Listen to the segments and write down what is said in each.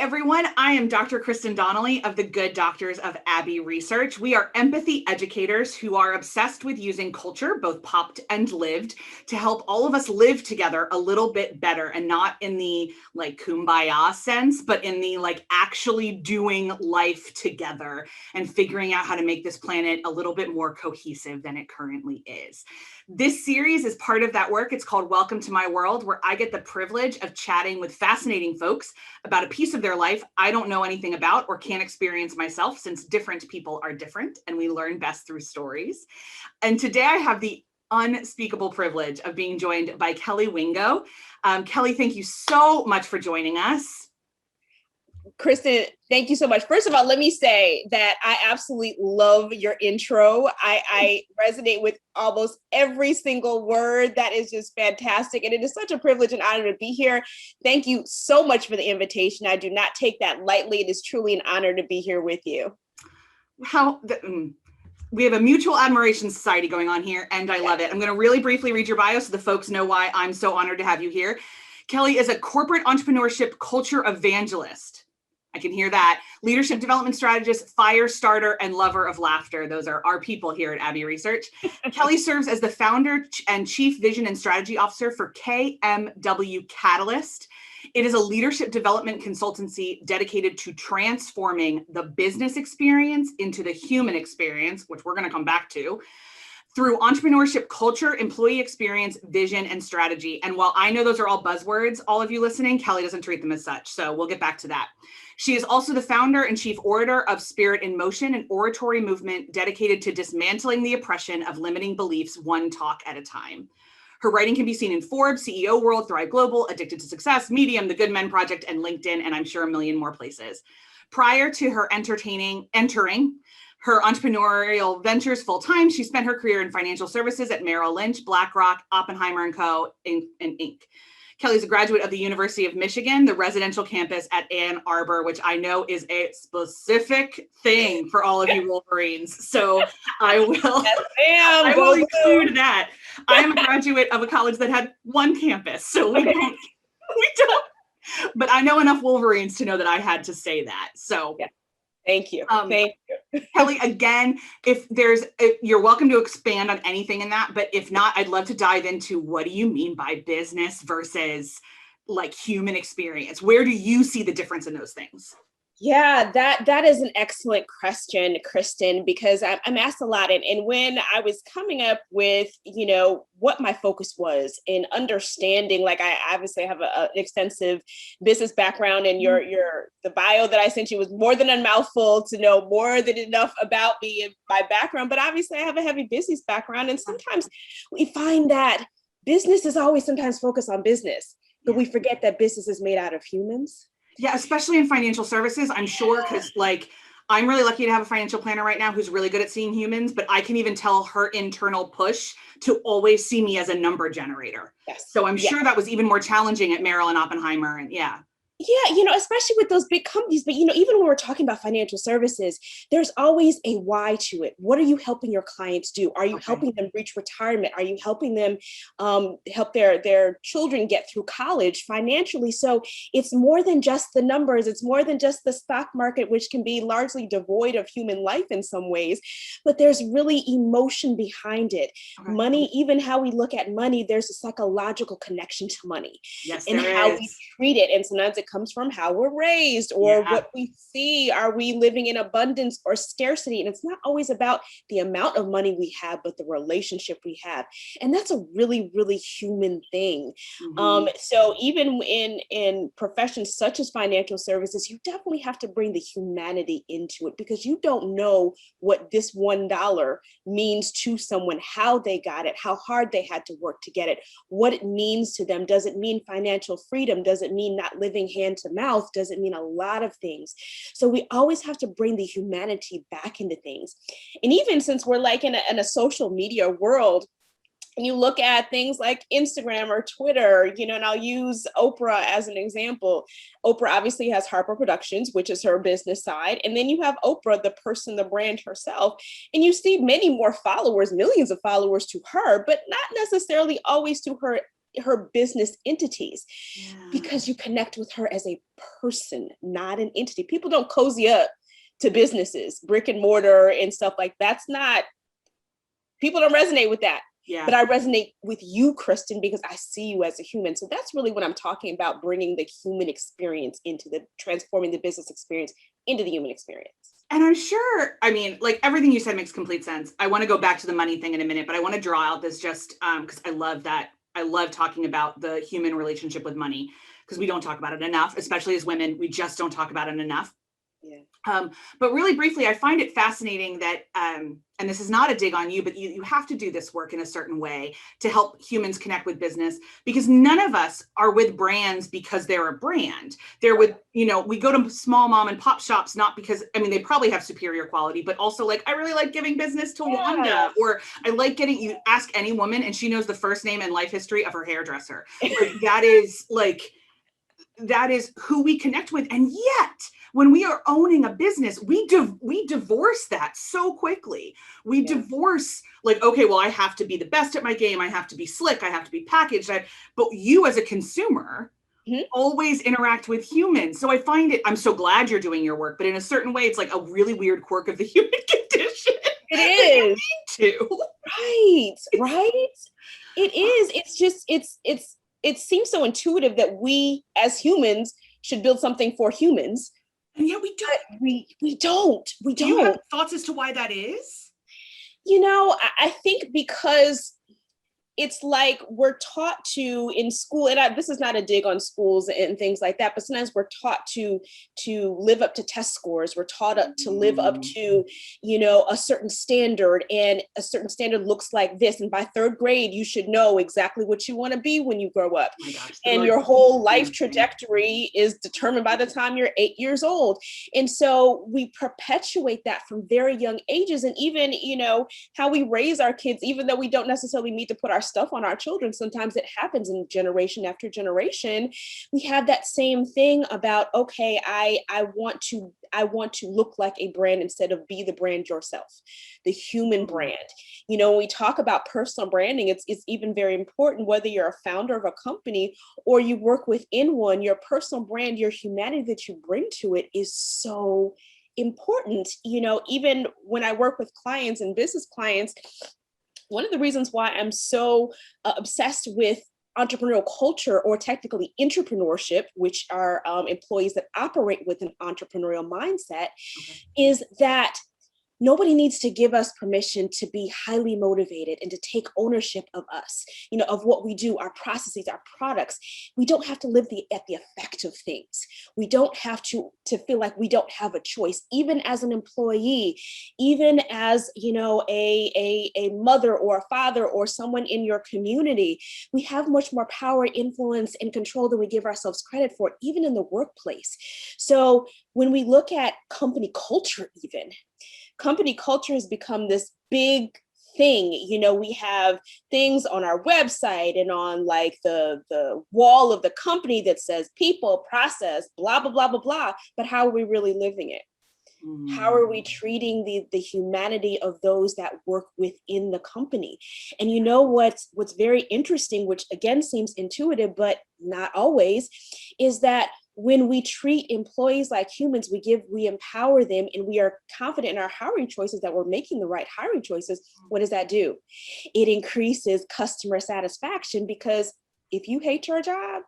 everyone. I am Dr. Kristen Donnelly of the Good Doctors of Abbey Research. We are empathy educators who are obsessed with using culture, both popped and lived, to help all of us live together a little bit better, and not in the like kumbaya sense, but in the like actually doing life together and figuring out how to make this planet a little bit more cohesive than it currently is. This series is part of that work. It's called Welcome to My World, where I get the privilege of chatting with fascinating folks about a piece of their life I don't know anything about or can't experience myself, since different people are different and we learn best through stories. And today I have the unspeakable privilege of being joined by Kelli Wingo. Kelli, thank you so much for joining us. Kristen, thank you so much. First of all, let me say that I absolutely love your intro. I resonate with almost every single word. That is just fantastic. And it is such a privilege and honor to be here. Thank you so much for the invitation. I do not take that lightly. It is truly an honor to be here with you. We have a mutual admiration society going on here, and I love it. I'm going to really briefly read your bio so the folks know why I'm so honored to have you here. Kelli is a corporate entrepreneurship culture evangelist. I can hear that. Leadership development strategist, fire starter, and lover of laughter. Those are our people here at Abbey Research. Kelli serves as the founder and chief vision and strategy officer for KMW Catalyst. It is a leadership development consultancy dedicated to transforming the business experience into the human experience, which we're going to come back to, through entrepreneurship culture, employee experience, vision, and strategy. And while I know those are all buzzwords, all of you listening, Kelli doesn't treat them as such. So we'll get back to that. She is also the founder and chief orator of Spirit in Motion, an oratory movement dedicated to dismantling the oppression of limiting beliefs one talk at a time. Her writing can be seen in Forbes, CEO World, Thrive Global, Addicted to Success, Medium, The Good Men Project, and LinkedIn, and I'm sure a million more places. Prior to her entering her entrepreneurial ventures full-time, she spent her career in financial services at Merrill Lynch, BlackRock, Oppenheimer & Co., and Inc. Kelli's a graduate of the University of Michigan, the residential campus at Ann Arbor, which I know is a specific thing for all of you Wolverines. So I will include that. I am a graduate of a college that had one campus, so we don't, but I know enough Wolverines to know that I had to say that. So yeah. Thank you. Thank you. Kelli, again, if you're welcome to expand on anything in that, but if not, I'd love to dive into what do you mean by business versus like human experience? Where do you see the difference in those things? Yeah, that is an excellent question, Kristen, because I'm asked a lot. And when I was coming up with, what my focus was in understanding, like I obviously have an extensive business background, and the bio that I sent you was more than a mouthful to know more than enough about me and my background. But obviously I have a heavy business background. And sometimes we find that business is always sometimes focused on business, but we forget that business is made out of humans. Yeah, especially in financial services, I'm sure, because I'm really lucky to have a financial planner right now who's really good at seeing humans, but I can even tell her internal push to always see me as a number generator. Yes. So I'm sure that was even more challenging at Merrill and Oppenheimer. And yeah. Yeah, especially with those big companies, but even when we're talking about financial services, there's always a why to it. What are you helping your clients do? Are you helping them reach retirement? Are you helping them help their children get through college financially? So it's more than just the numbers. It's more than just the stock market, which can be largely devoid of human life in some ways, but there's really emotion behind it. Okay. Money, even how we look at money, there's a psychological connection to money. Yes, and how we treat it. And sometimes it comes from how we're raised or what we see. Are we living in abundance or scarcity? And it's not always about the amount of money we have, but the relationship we have. And that's a really, really human thing. Mm-hmm. So even in professions such as financial services, you definitely have to bring the humanity into it, because you don't know what this $1 means to someone, how they got it, how hard they had to work to get it, what it means to them. Does it mean financial freedom? Does it mean not living hand to mouth? Does it mean a lot of things? So we always have to bring the humanity back into things. And even since we're like in a social media world, and you look at things like Instagram or Twitter, and I'll use Oprah as an example. Oprah obviously has Harper Productions, which is her business side. And then you have Oprah, the person, the brand herself. And you see many more followers, millions of followers to her, but not necessarily always to her her business entities, because you connect with her as a person, not an entity. People don't cozy up to businesses, brick and mortar and stuff like that's not, people don't resonate with that. Yeah. But I resonate with you, Kristen, because I see you as a human. So that's really what I'm talking about, bringing the human experience transforming the business experience into the human experience. And I'm sure, I mean, like everything you said makes complete sense. I want to go back to the money thing in a minute, but I want to draw out this just because I love that. I love talking about the human relationship with money because we don't talk about it enough, especially as women. We just don't talk about it enough. Yeah. But really briefly, I find it fascinating that, and this is not a dig on you, but you have to do this work in a certain way to help humans connect with business, because none of us are with brands because they're a brand. They're with, we go to small mom and pop shops, not because, I mean, they probably have superior quality, but also like, I really like giving business to Wanda, or I like you ask any woman and she knows the first name and life history of her hairdresser. Like, that is who we connect with. And yet, when we are owning a business, we divorce that so quickly. We divorce like, okay, well, I have to be the best at my game. I have to be slick. I have to be packaged. But you as a consumer always interact with humans. So I find I'm so glad you're doing your work, but in a certain way, it's like a really weird quirk of the human condition. It is. Right. It is. It's just, it seems so intuitive that we as humans should build something for humans. And yet we don't. We don't. Do you have thoughts as to why that is? I think because it's like we're taught to in school, and this is not a dig on schools and things like that, but sometimes we're taught to live up to test scores. We're taught to live up to, a certain standard, and a certain standard looks like this. And by third grade, you should know exactly what you want to be when you grow up. Oh my gosh, and your whole life trajectory is determined by the time you're 8 years old. And so we perpetuate that from very young ages. And even, how we raise our kids, even though we don't necessarily need to put our stuff on our children, sometimes it happens in generation after generation. We have that same thing about, okay, I want to look like a brand instead of be the brand yourself, the human brand. When we talk about personal branding, it's even very important, whether you're a founder of a company or you work within one, your personal brand, your humanity that you bring to it is so important. Even when I work with clients and business clients, one of the reasons why I'm so obsessed with entrepreneurial culture, or technically entrepreneurship, which are employees that operate with an entrepreneurial mindset, is that nobody needs to give us permission to be highly motivated and to take ownership of us, of what we do, our processes, our products. We don't have to live at the effect of things. We don't have to feel like we don't have a choice, even as an employee, even as, a mother or a father or someone in your community. We have much more power, influence, and control than we give ourselves credit for, even in the workplace. So when we look at company culture, company culture has become this big thing. We have things on our website and on like the wall of the company that says people, process, blah, blah, blah, blah, blah. But how are we really living it? How are we treating the humanity of those that work within the company? And what's very interesting, which again seems intuitive, but not always, is that when we treat employees like humans, we empower them, and we are confident in our hiring choices that we're making the right hiring choices. What does that do? It increases customer satisfaction, because if you hate your job,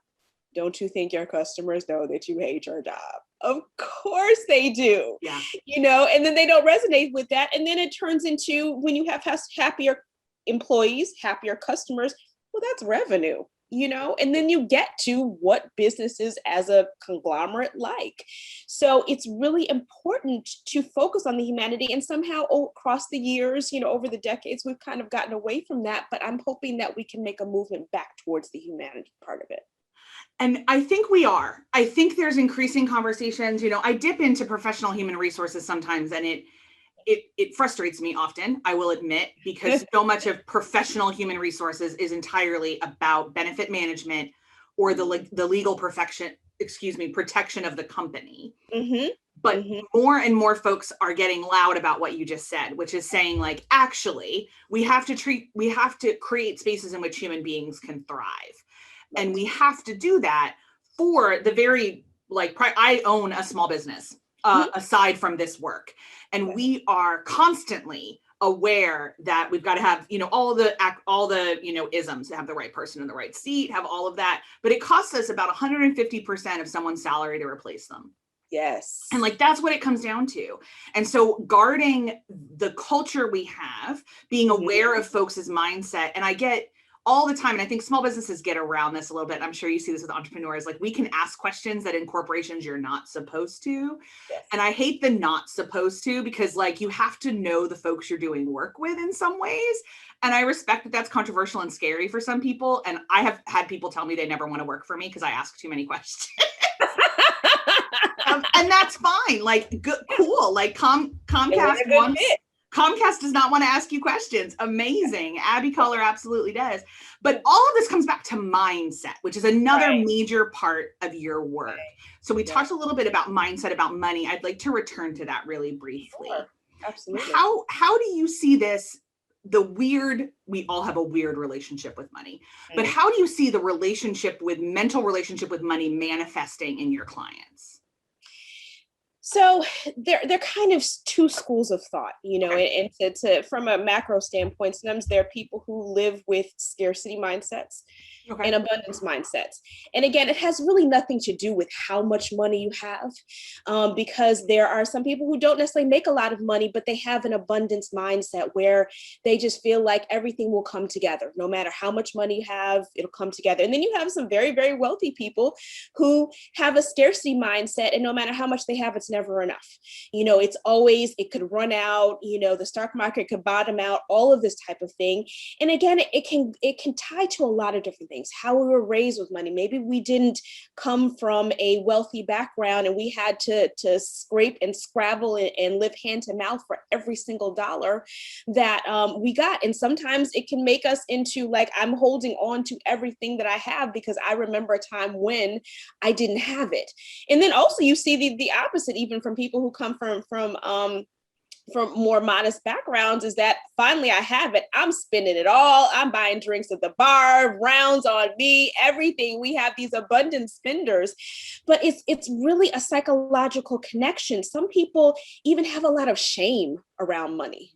don't you think your customers know that you hate your job? Of course they do. Yeah. And then they don't resonate with that. And then it turns into, when you have happier employees, happier customers, well, that's revenue. And then you get to what businesses as a conglomerate like. So it's really important to focus on the humanity, and somehow across the years, over the decades, we've kind of gotten away from that, but I'm hoping that we can make a movement back towards the humanity part of it. And I think we are. I think there's increasing conversations. I dip into professional human resources sometimes, and it frustrates me often, I will admit, because so much of professional human resources is entirely about benefit management or the legal protection of the company. Mm-hmm. But mm-hmm. more and more folks are getting loud about what you just said, which is saying like, actually, we have to create spaces in which human beings can thrive. Right. And we have to do that for the very, like, I own a small business aside from this work. And we are constantly aware that we've got to have, all the, isms, to have the right person in the right seat, have all of that. But it costs us about 150% of someone's salary to replace them. Yes. And like, that's what it comes down to. And so guarding the culture we have, being aware of folks' mindset, and I get all the time, and I think small businesses get around this a little bit. I'm sure you see this with entrepreneurs, like we can ask questions that in corporations you're not supposed to. Yes. And I hate the not supposed to, because like you have to know the folks you're doing work with in some ways. And I respect that that's controversial and scary for some people. And I have had people tell me they never want to work for me because I ask too many questions. And that's fine. Like, good, cool. Like Comcast does not want to ask you questions. Amazing. Abby Color absolutely does. But all of this comes back to mindset, which is another major part of your work. So we talked a little bit about mindset, about money. I'd like to return to that really briefly. Sure. Absolutely. How do you see this? We all have a weird relationship with money, but how do you see the mental relationship with money manifesting in your clients? So they're kind of two schools of thought, and from a macro standpoint, sometimes there are people who live with scarcity mindsets and abundance mindsets. And again, it has really nothing to do with how much money you have, because there are some people who don't necessarily make a lot of money, but they have an abundance mindset where they just feel like everything will come together. No matter how much money you have, it'll come together. And then you have some very, very wealthy people who have a scarcity mindset, and no matter how much they have, it's never enough. It's always, it could run out, the stock market could bottom out, all of this type of thing. And again, it can tie to a lot of different things. How we were raised with money. Maybe we didn't come from a wealthy background and we had to scrape and scrabble and live hand to mouth for every single dollar that we got. And sometimes it can make us into like, I'm holding on to everything that I have because I remember a time when I didn't have it. And then also you see the opposite, even from people who come from more modest backgrounds, is that finally I have it. I'm spending it all. I'm buying drinks at the bar, rounds on me, everything. We have these abundant spenders, but it's really a psychological connection. Some people even have a lot of shame around money.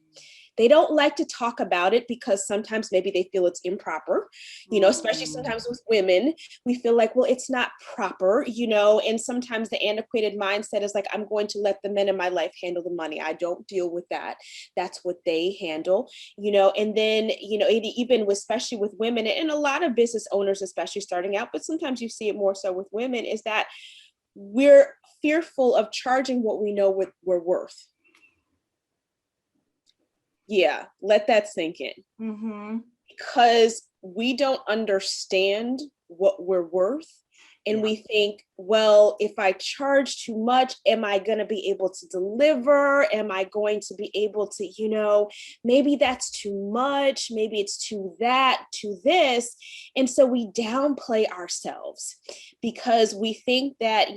They don't like to talk about it because sometimes maybe they feel it's improper, especially sometimes with women, we feel like, well, it's not proper, and sometimes the antiquated mindset is like, I'm going to let the men in my life handle the money. I don't deal with that. That's what they handle, and then, even especially with women and a lot of business owners, especially starting out, but sometimes you see it more so with women, is that we're fearful of charging what we know we're worth. Yeah, let that sink in. Mm-hmm. Because we don't understand what we're worth. And we think, well, if I charge too much, am I going to be able to deliver? Am I going to be able to, maybe that's too much. Maybe it's too that, to this. And so we downplay ourselves because we think that,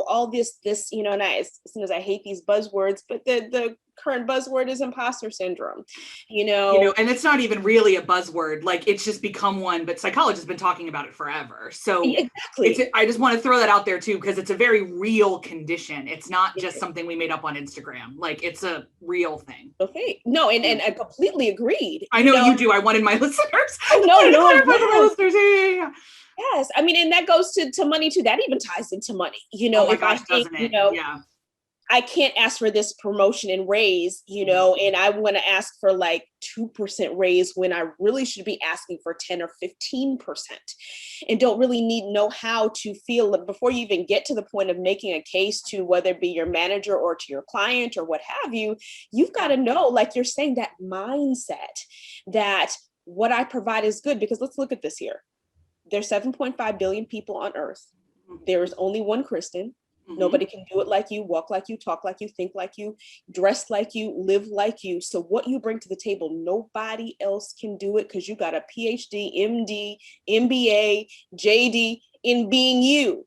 all this, and as soon as I hate these buzzwords, but the current buzzword is imposter syndrome, and it's not even really a buzzword. Like it's just become one, but psychologists have been talking about it forever. So exactly. I just want to throw that out there too, because it's a very real condition. It's not just something we made up on Instagram. Like it's a real thing. Okay. No, and I completely agreed. I know you do. I wanted my listeners. No. Yes. I mean, and that goes to money too. That even ties into money, oh my gosh, doesn't it? Yeah. I can't ask for this promotion and raise, and I want to ask for like 2% raise when I really should be asking for 10 or 15% and don't really know how to feel it before you even get to the point of making a case to whether it be your manager or to your client or what have you. You've got to know, like you're saying, that mindset that what I provide is good, because let's look at this here. There's 7.5 billion people on earth. There is only one Kristen. Mm-hmm. Nobody can do it like you, walk like you, talk like you, think like you, dress like you, live like you. So what you bring to the table, nobody else can do it because you got a PhD, MD, MBA, JD, in being you,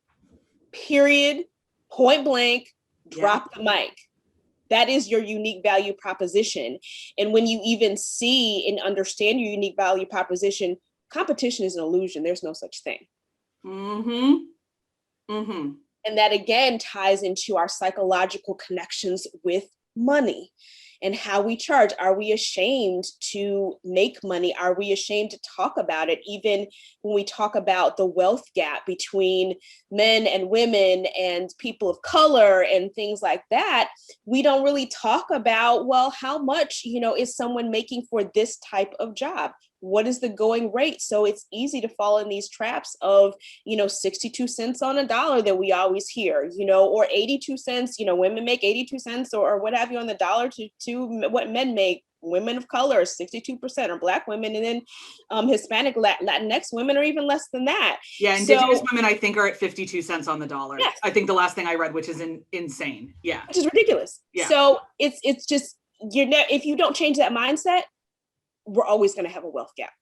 period, point blank, drop the mic. That is your unique value proposition. And when you even see and understand your unique value proposition, competition is an illusion. There's no such thing. And that again ties into our psychological connections with money and how we charge. Are we ashamed to make money? Are we ashamed to talk about it? Even when we talk about the wealth gap between men and women and people of color and things like that, we don't really talk about, well, how much, is someone making for this type of job? What is the going rate? So it's easy to fall in these traps of, 62 cents on a dollar that we always hear, or 82 cents, women make 82 cents or what have you on the dollar to what men make. Women of color, 62% are Black women, and then Hispanic, Latinx women are even less than that. Yeah, Indigenous women, I think, are at 52 cents on the dollar. Yes. I think the last thing I read, which is insane. Yeah. Which is ridiculous. Yeah. So it's just, if you don't change that mindset, we're always going to have a wealth gap,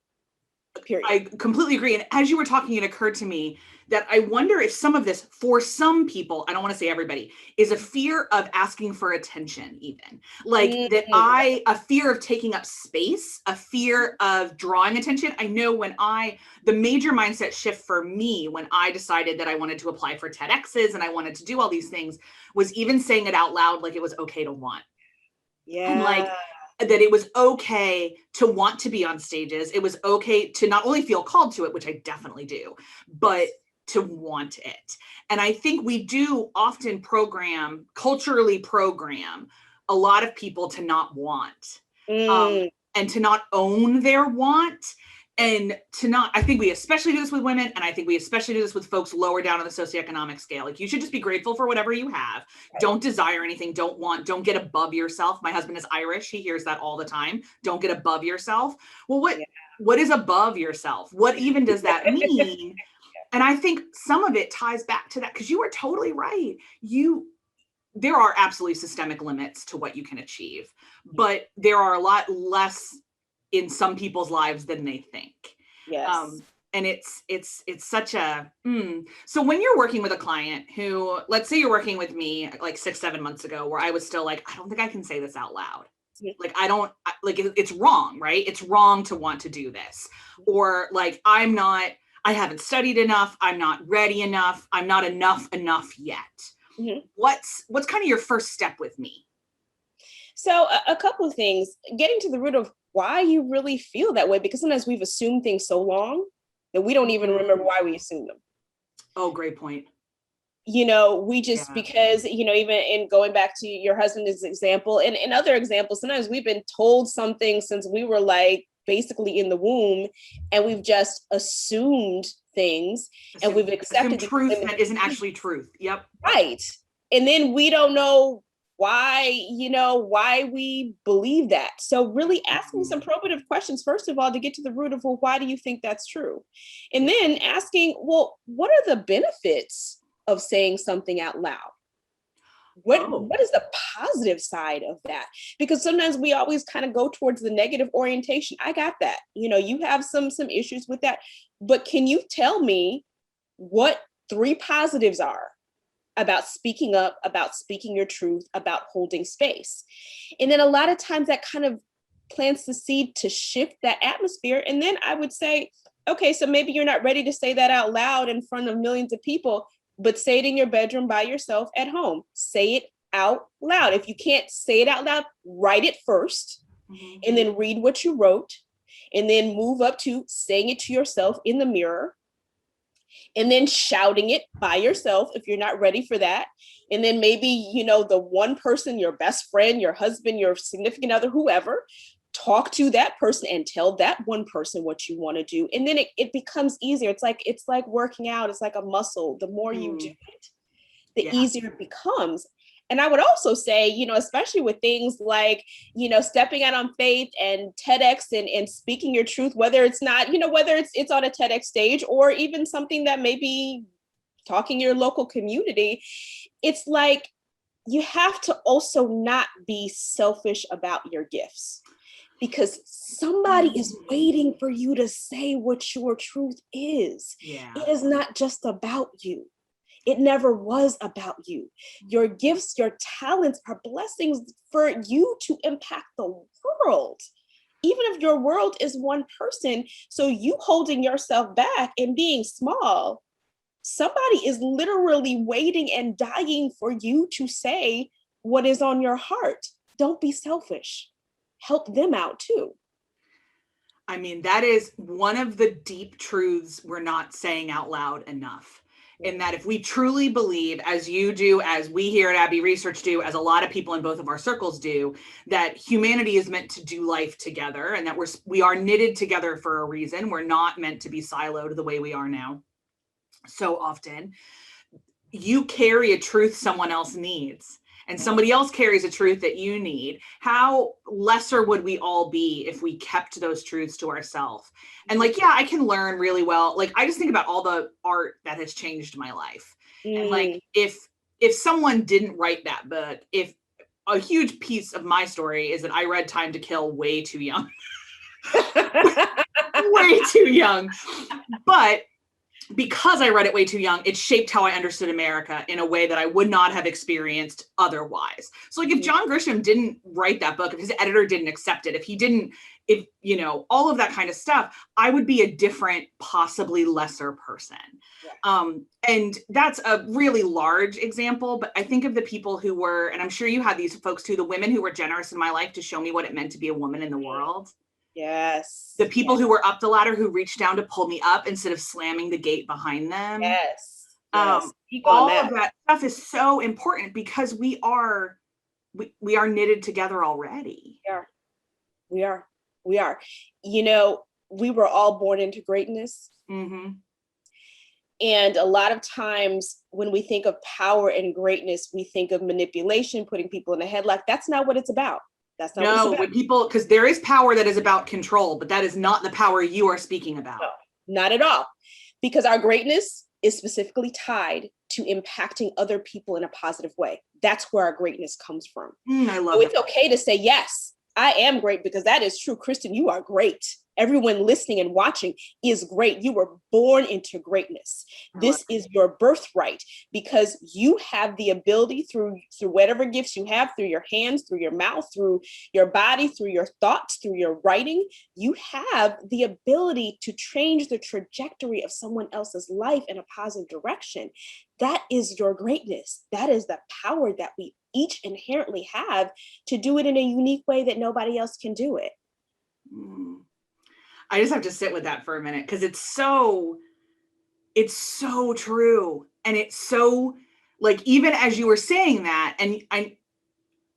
period. I completely agree. And as you were talking, it occurred to me that I wonder if some of this, for some people, I don't want to say everybody, is a fear of asking for attention even. Like a fear of taking up space, a fear of drawing attention. I know the major mindset shift for me when I decided that I wanted to apply for TEDx's and I wanted to do all these things was even saying it out loud, like it was okay to want. Yeah. And that it was okay to want to be on stages. It was okay to not only feel called to it, which I definitely do, but to want it. And I think we do often culturally program a lot of people to not want, and to not own their want. And I think we especially do this with women. And I think we especially do this with folks lower down on the socioeconomic scale. Like, you should just be grateful for whatever you have. Right. Don't desire anything. Don't get above yourself. My husband is Irish. He hears that all the time. Don't get above yourself. Well, what is above yourself? What even does that mean? And I think some of it ties back to that, because you are totally right. There are absolutely systemic limits to what you can achieve, but there are a lot less in some people's lives than they think. Yes. And it's such a, so when you're working with a client who, let's say you're working with me like 6-7 months ago, where I was still like, I don't think I can say this out loud. Like, it's wrong, right? It's wrong to want to do this. Or like, I haven't studied enough. I'm not ready enough. I'm not enough yet. Mm-hmm. What's kind of your first step with me? So a couple of things, getting to the root of why you really feel that way, because sometimes we've assumed things so long that we don't even remember why we assumed them. Oh, great point. We just, because, even in going back to your husband's example and other examples, sometimes we've been told something since we were like basically in the womb, and we've just assumed things and we've accepted truth that isn't actually truth. Yep. Right. And then we don't know why we believe that. So really asking some probative questions, first of all, to get to the root of, well, why do you think that's true? And then asking, well, what are the benefits of saying something out loud? What is the positive side of that? Because sometimes we always kind of go towards the negative orientation. I got that. You have some issues with that, but can you tell me what 3 positives are about speaking up, about speaking your truth, about holding space? And then a lot of times that kind of plants the seed to shift that atmosphere. And then I would say, okay, so maybe you're not ready to say that out loud in front of millions of people, but say it in your bedroom by yourself at home. Say it out loud. If you can't say it out loud, write it first, and then read what you wrote, and then move up to saying it to yourself in the mirror, and then shouting it by yourself if you're not ready for that. And then maybe, the one person, your best friend, your husband, your significant other, whoever, talk to that person and tell that one person what you want to do. And then it becomes easier. It's like working out. It's like a muscle. The more you do it, the easier it becomes. And I would also say, especially with things like, stepping out on faith and TEDx and speaking your truth, whether it's not, whether it's on a TEDx stage or even something that may be talking your local community, it's like you have to also not be selfish about your gifts. because somebody is waiting for you to say what your truth is. Yeah. It is not just about you. It never was about you. Your gifts, your talents are blessings for you to impact the world. Even if your world is one person, so you holding yourself back and being small, somebody is literally waiting and dying for you to say what is on your heart. Don't be selfish. Help them out too. I mean, that is one of the deep truths we're not saying out loud enough. In that if we truly believe, as you do, as we here at Abbey Research do, as a lot of people in both of our circles do, that humanity is meant to do life together and that we are knitted together for a reason. We're not meant to be siloed the way we are now so often. You carry a truth someone else needs, and somebody else carries a truth that you need. How lesser would we all be if we kept those truths to ourselves? And like, yeah, I can learn really well. Like, I just think about all the art that has changed my life. And like, if someone didn't write that book, if a huge piece of my story is that I read Time to Kill way too young, way too young. But because I read it way too young, it shaped how I understood America in a way that I would not have experienced otherwise. So like if John Grisham didn't write that book, if his editor didn't accept it, if you know, all of that kind of stuff, I would be a different, possibly lesser person. Yeah. And that's a really large example, but I think of the people who were, and I'm sure you had these folks too, the women who were generous in my life to show me what it meant to be a woman in the world. Yes. The people who were up the ladder, who reached down to pull me up instead of slamming the gate behind them. Yes. All of that stuff is so important because we are knitted together already. We are. You know, we were all born into greatness. Mm-hmm. And a lot of times when we think of power and greatness, we think of manipulation, putting people in a headlock. That's not what it's about. That's not what it's about. When people, because there is power that is about control, but that is not the power you are speaking about. No, not at all. Because our greatness is specifically tied to impacting other people in a positive way. That's where our greatness comes from. I love so it. It's okay to say, yes, I am great, because that is true. Kristen, you are great. Everyone listening and watching is great. You were born into greatness. This is your birthright, because you have the ability through whatever gifts you have, through your hands, through your mouth, through your body, through your thoughts, through your writing. You have the ability to change the trajectory of someone else's life in a positive direction. That is your greatness. That is the power that we each inherently have to do it in a unique way that nobody else can do it. I just have to sit with that for a minute, because it's so true. And it's so, like, even as you were saying that, and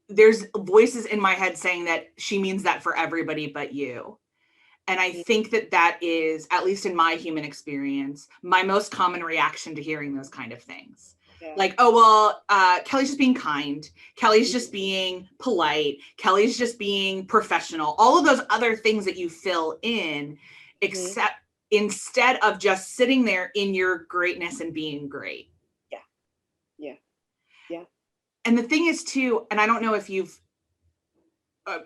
there's voices in my head saying that she means that for everybody but you. And I think that is, at least in my human experience, my most common reaction to hearing those kind of things. Yeah. Like, oh, well, Kelly's just being kind. Kelly's just being polite. Kelly's just being professional. All of those other things that you fill in, except instead of just sitting there in your greatness and being great. Yeah. And the thing is too, and I don't know if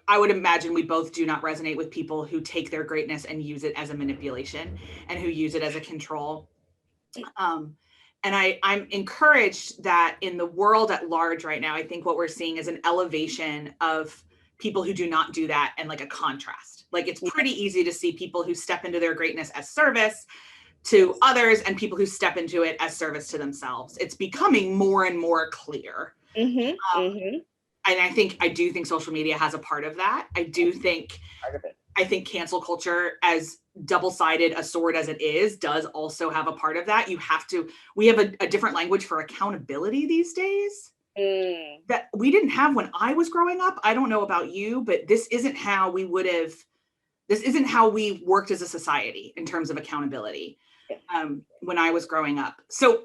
I would imagine we both do not resonate with people who take their greatness and use it as a manipulation and who use it as a control. And I'm encouraged that in the world at large right now, I think what we're seeing is an elevation of people who do not do that, and like a contrast. Like, it's pretty easy to see people who step into their greatness as service to others and people who step into it as service to themselves. It's becoming more and more clear. And I do think social media has a part of that. I think cancel culture, as double-sided a sword as it is, does also have a part of that. We have a different language for accountability these days that we didn't have when I was growing up. I don't know about you, but this isn't how we worked as a society in terms of accountability when I was growing up. So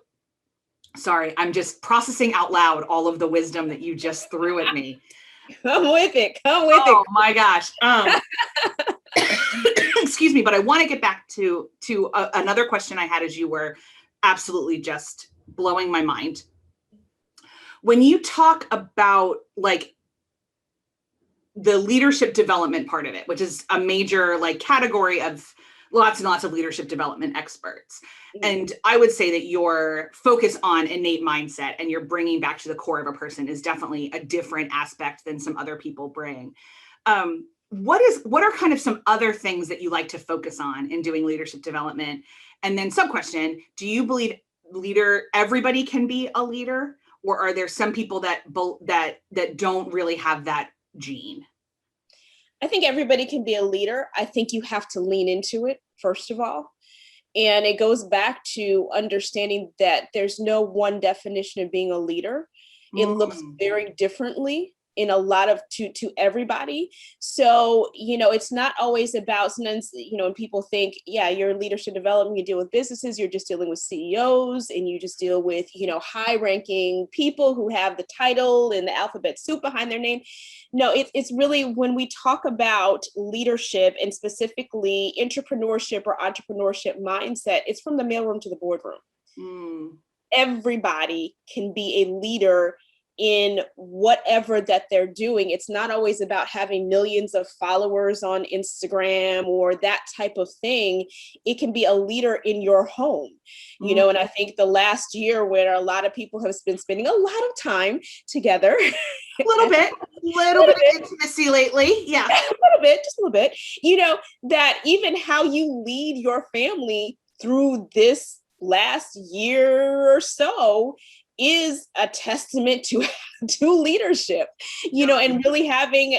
sorry, I'm just processing out loud all of the wisdom that you just threw at me. Come with it. Oh my gosh. Excuse me, but I want to get back to another question I had as you were absolutely just blowing my mind. When you talk about, like, the leadership development part of it, which is a major like category of lots and lots of leadership development experts. And I would say that your focus on innate mindset and you're bringing back to the core of a person is definitely a different aspect than some other people bring. What are kind of some other things that you like to focus on in doing leadership development? And then sub-question, do you believe everybody can be a leader, or are there some people that don't really have that gene? I think everybody can be a leader. I think you have to lean into it, first of all. And it goes back to understanding that there's no one definition of being a leader. It looks very differently in a lot of to everybody. So, it's not always about, sometimes, when people think, yeah, you're leadership development, you deal with businesses, you're just dealing with CEOs, and you just deal with, high ranking people who have the title and the alphabet soup behind their name. No, it's really, when we talk about leadership and specifically entrepreneurship or entrepreneurship mindset, it's from the mailroom to the boardroom. Everybody can be a leader in whatever that they're doing. It's not always about having millions of followers on Instagram or that type of thing. It can be a leader in your home, and I think the last year where a lot of people have been spending a lot of time together. A little bit of intimacy lately. Yeah. Just a little bit, that even how you lead your family through this last year or so is a testament to leadership, and really having,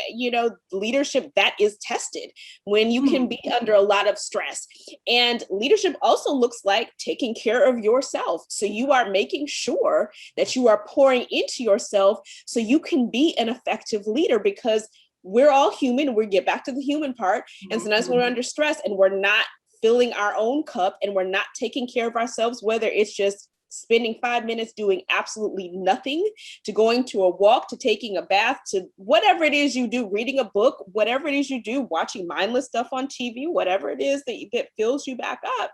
leadership that is tested when you can be under a lot of stress. And leadership also looks like taking care of yourself. So you are making sure that you are pouring into yourself so you can be an effective leader, because we're all human. We get back to the human part. And sometimes when we're under stress and we're not filling our own cup and we're not taking care of ourselves, whether it's just spending 5 minutes doing absolutely nothing, to going to a walk, to taking a bath, to whatever it is you do, reading a book, whatever it is you do, watching mindless stuff on TV, whatever it is that fills you back up.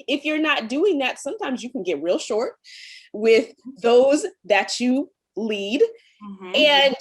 If you're not doing that, sometimes you can get real short with those that you lead. And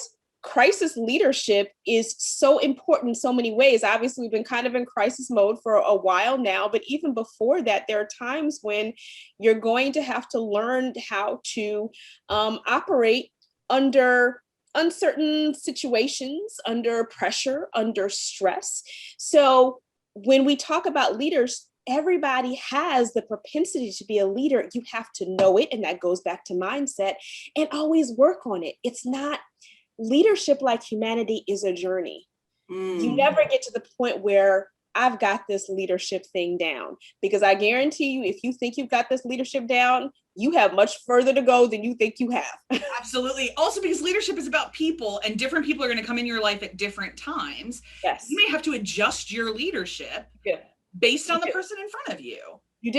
crisis leadership is so important in so many ways. Obviously, we've been kind of in crisis mode for a while now, but even before that, there are times when you're going to have to learn how to operate under uncertain situations, under pressure, under stress. So when we talk about leaders, everybody has the propensity to be a leader. You have to know it, and that goes back to mindset, and always work on it. It's not leadership, like humanity, is a journey. You never get to the point where I've got this leadership thing down, because I guarantee you, if you think you've got this leadership down, you have much further to go than you think you have. Absolutely. Also, because leadership is about people, and different people are going to come in your life at different times. Yes. You may have to adjust your leadership based on the person in front of you. You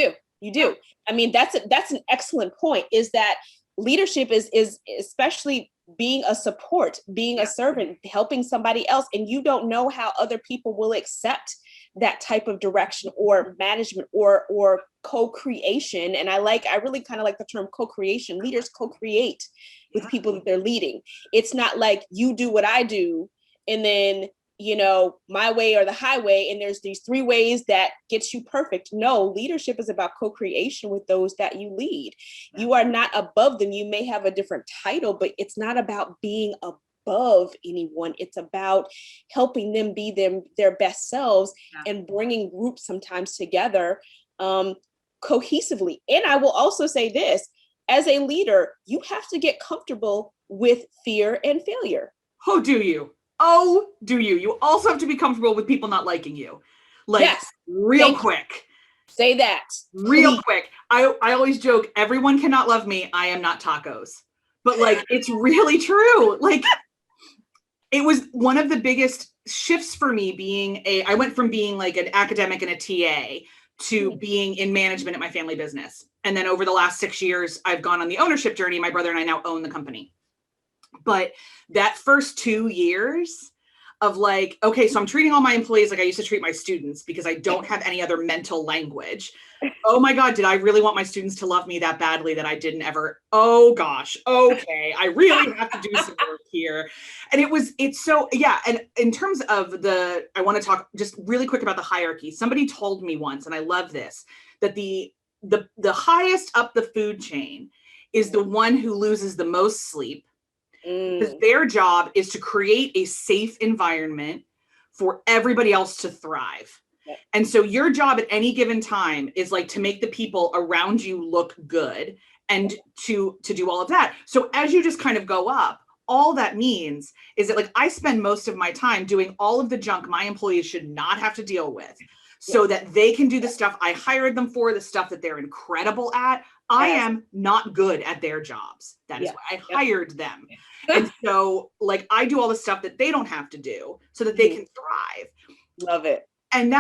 do. I mean, that's an excellent point, is that leadership is especially being a support, being a servant, helping somebody else. And you don't know how other people will accept that type of direction or management or co-creation. And I really kind of like the term co-creation. Leaders co-create with people that they're leading. It's not like you do what I do and then, my way or the highway, and there's these 3 ways that gets you perfect. No, leadership is about co-creation with those that you lead. You are not above them. You may have a different title, but it's not about being above anyone. It's about helping them be their best selves and bringing groups sometimes together cohesively. And I will also say this, as a leader, you have to get comfortable with fear and failure. Oh, do you? You also have to be comfortable with people not liking you. Real quick. Say that. Real quick. I always joke, everyone cannot love me. I am not tacos. But it's really true. It was one of the biggest shifts for me I went from being like an academic and a TA to being in management at my family business. And then over the last 6 years, I've gone on the ownership journey. My brother and I now own the company. But that first 2 years, of like, okay, so I'm treating all my employees like I used to treat my students because I don't have any other mental language. Oh my God, did I really want my students to love me that badly that I didn't ever? Oh gosh, okay, I really have to do some work here. And it's so, yeah. And in terms of I want to talk just really quick about the hierarchy. Somebody told me once, and I love this, that the highest up the food chain is the one who loses the most sleep. Because their job is to create a safe environment for everybody else to thrive. Yep. And so your job at any given time is like to make the people around you look good and to do all of that. So as you just kind of go up, all that means is that like I spend most of my time doing all of the junk my employees should not have to deal with so that they can do the stuff I hired them for, the stuff that they're incredible at. I am not good at their jobs. That is why I hired them. And so like I do all the stuff that they don't have to do so that they can thrive. Love it. And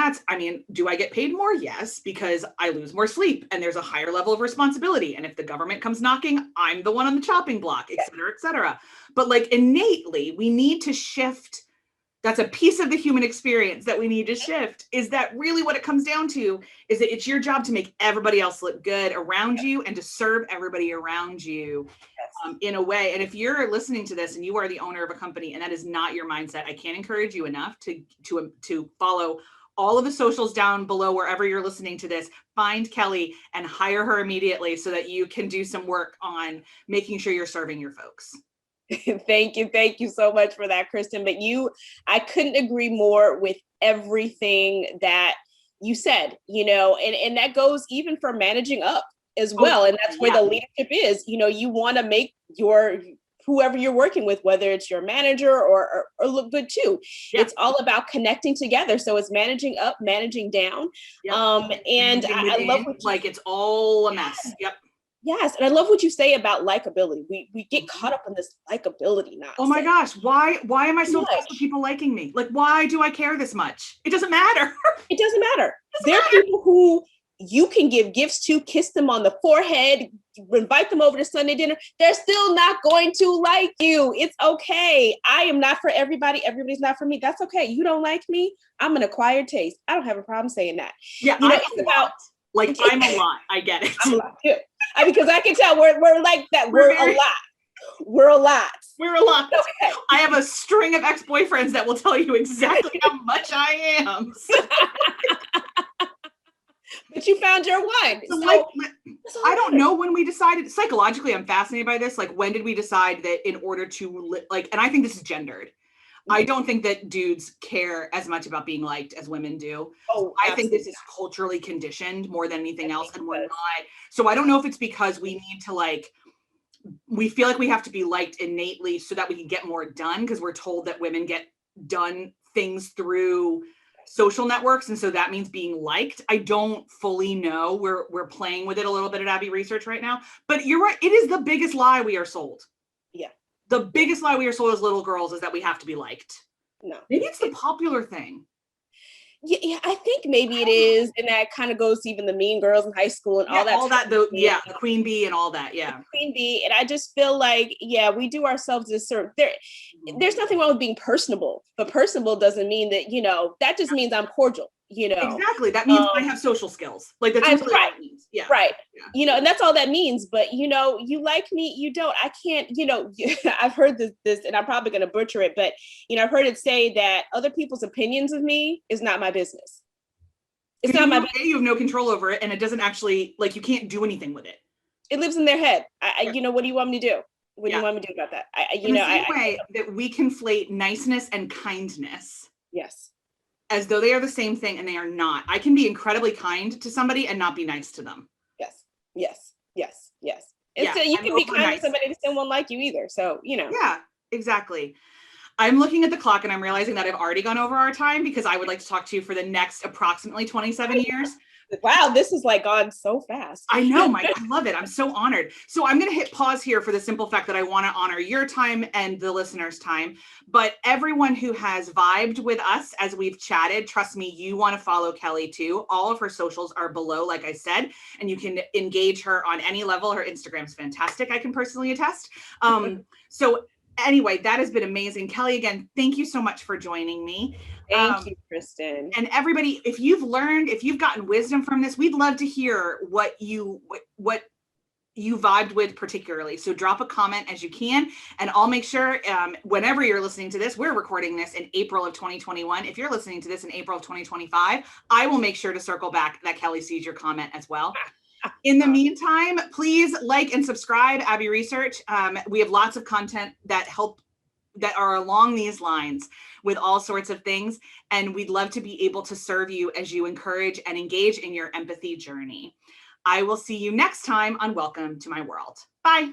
do I get paid more? Yes, because I lose more sleep and there's a higher level of responsibility. And if the government comes knocking, I'm the one on the chopping block, et cetera, et cetera. But like innately, we need to shift. That's a piece of the human experience that we need to shift. Is that really what it comes down to? Is that it's your job to make everybody else look good around you and to serve everybody around you in a way. And if you're listening to this and you are the owner of a company and that is not your mindset, I can't encourage you enough to follow all of the socials down below wherever you're listening to this. Find Kelli and hire her immediately so that you can do some work on making sure you're serving your folks. Thank you so much for that, Kristen. But I couldn't agree more with everything that you said, and that goes even for managing up as well. And that's where the leadership is. You want to make whoever you're working with, whether it's your manager or look good too. Yeah. It's all about connecting together. So it's managing up, managing down. Yep. And I love it's all a mess. Yep. Yes. And I love what you say about likability. We get caught up in this likability nonsense. Oh my gosh. Why am I so obsessed with people liking me? Like, why do I care this much? It doesn't matter. It doesn't matter. There are people who you can give gifts to, kiss them on the forehead, invite them over to Sunday dinner. They're still not going to like you. It's okay. I am not for everybody. Everybody's not for me. That's okay. You don't like me. I'm an acquired taste. I don't have a problem saying that. Yeah. It's about like, I'm a lot. I get it. I'm a lot too. Because I can tell we're like that. We're a lot. We're a lot. We're a lot. Okay. I have a string of ex-boyfriends that will tell you exactly how much I am. But you found your one. I don't know when we decided. Psychologically, I'm fascinated by this. Like, when did we decide that in order to and I think this is gendered. I don't think that dudes care as much about being liked as women do. Oh, I think this is culturally conditioned more than anything else, and we're not. So I don't know if it's because we need to we feel like we have to be liked innately so that we can get more done, because we're told that women get done things through social networks, and so that means being liked. I don't fully know. We're playing with it a little bit at Abbey Research right now, but you're right. It is the biggest lie we are sold. Yeah. The biggest lie we are sold as little girls is that we have to be liked. No. Maybe it's the popular thing. Yeah, I think maybe it is. And that kind of goes to even the mean girls in high school and all that. The queen bee and all that. Yeah. The queen bee. And I just feel like, we do ourselves a certain, there's nothing wrong with being personable, but personable doesn't mean that, that just means I'm cordial. Exactly. That means I have social skills. Like that's really what it means. Yeah. Right. Yeah. And that's all that means. But you like me, you don't. I can't, I've heard this, and I'm probably going to butcher it, but I've heard it say that other people's opinions of me is not my business. It's not my business. You have no control over it, and it doesn't actually, you can't do anything with it. It lives in their head. What do you want me to do? What do you want me to do about that? In the same way that we conflate niceness and kindness. Yes. As though they are the same thing, and they are not. I can be incredibly kind to somebody and not be nice to them. Yes. And so you can be kind to somebody that still won't like you either. So, Yeah, exactly. I'm looking at the clock and I'm realizing that I've already gone over our time, because I would like to talk to you for the next approximately 27 years. Wow, this is gone so fast. I know, Mike. I love it. I'm so honored. So I'm going to hit pause here for the simple fact that I want to honor your time and the listeners' time. But everyone who has vibed with us as we've chatted, trust me, you want to follow Kelli too. All of her socials are below, like I said, and you can engage her on any level. Her Instagram's fantastic. I can personally attest. So Anyway, that has been amazing. Kelli, again, thank you so much for joining me. Thank you, Kristen. And everybody, if you've gotten wisdom from this, we'd love to hear what you vibed with particularly. So drop a comment as you can, and I'll make sure whenever you're listening to this, we're recording this in April of 2021. If you're listening to this in April of 2025, I will make sure to circle back that Kelli sees your comment as well. In the meantime, please like and subscribe, Abby Research. We have lots of content that are along these lines with all sorts of things. And we'd love to be able to serve you as you encourage and engage in your empathy journey. I will see you next time on Welcome to My World. Bye.